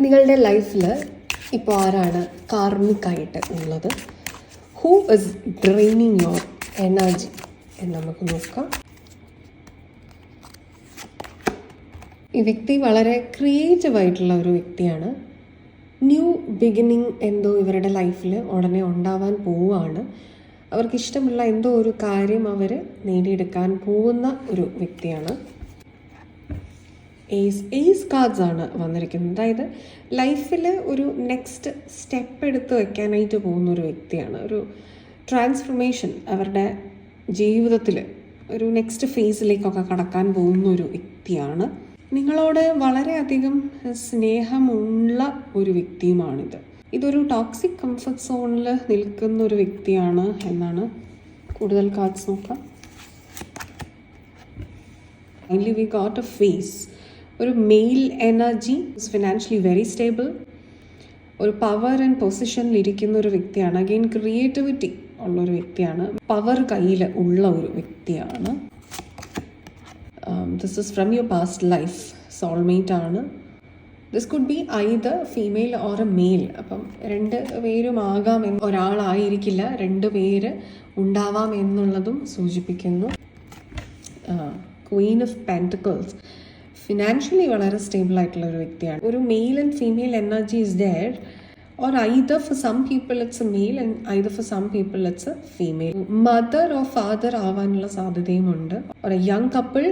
നിങ്ങളുടെ ലൈഫിൽ ഇപ്പോൾ ആരാണ് കാർമിക്കായിട്ട് ഉള്ളത്? Who is draining your energy എന്ന് നമുക്ക് നോക്കാം. ഈ വ്യക്തി വളരെ ക്രിയേറ്റീവായിട്ടുള്ള ഒരു വ്യക്തിയാണ്. ന്യൂ ബിഗിനിങ് എന്തോ ഇവരുടെ ലൈഫിൽ ഉടനെ ഉണ്ടാവാൻ പോവുകയാണ്. അവർക്കിഷ്ടമുള്ള എന്തോ ഒരു കാര്യം നേടിയെടുക്കാൻ പോകുന്ന ഒരു വ്യക്തിയാണ്. ഏസ് കാർഡ്സ് ആണ് വന്നിരിക്കുന്നത്. അതായത് ലൈഫിൽ ഒരു നെക്സ്റ്റ് സ്റ്റെപ്പ് എടുത്ത് വയ്ക്കാനായിട്ട് പോകുന്ന ഒരു വ്യക്തിയാണ്. ഒരു ട്രാൻസ്ഫർമേഷൻ അവരുടെ ജീവിതത്തിൽ ഒരു നെക്സ്റ്റ് ഫേസിലേക്കൊക്കെ കടക്കാൻ പോകുന്ന ഒരു വ്യക്തിയാണ്. നിങ്ങളോട് വളരെയധികം സ്നേഹമുള്ള ഒരു വ്യക്തിയുമാണിത്. ഇതൊരു ടോക്സിക് കംഫർട്ട് സോണിൽ നിൽക്കുന്ന ഒരു വ്യക്തിയാണ് എന്നാണ് കൂടുതൽ കാർഡ്സ് നോക്കാം. Finally we got a face. ഒരു male energy, financially very stable, ഒരു പവർ ആൻഡ് പൊസിഷനിൽ ഇരിക്കുന്ന ഒരു വ്യക്തിയാണ്. അഗെയിൻ ക്രിയേറ്റിവിറ്റി ഉള്ളൊരു വ്യക്തിയാണ്. പവർ കയ്യിൽ ഉള്ള ഒരു വ്യക്തിയാണ്. This is from your past life. Soulmate ആണ്. This could be either female or a male. അപ്പം 2 പേരും ആകാം, ഒരാളായിരിക്കില്ല, 2 പേര് ഉണ്ടാവാം എന്നുള്ളതും സൂചിപ്പിക്കുന്നു. ക്വീൻ ഓഫ് പെൻറ്റക്കിൾസ്, ഫിനാൻഷ്യലി വളരെ സ്റ്റേബിൾ ആയിട്ടുള്ള ഒരു വ്യക്തിയാണ്. ഒരു male and female energy is there, or either for some people it's a male and either for some people it's a female. Mother or father ആവാനുള്ള സാധ്യതയുമുണ്ട്. or a young couple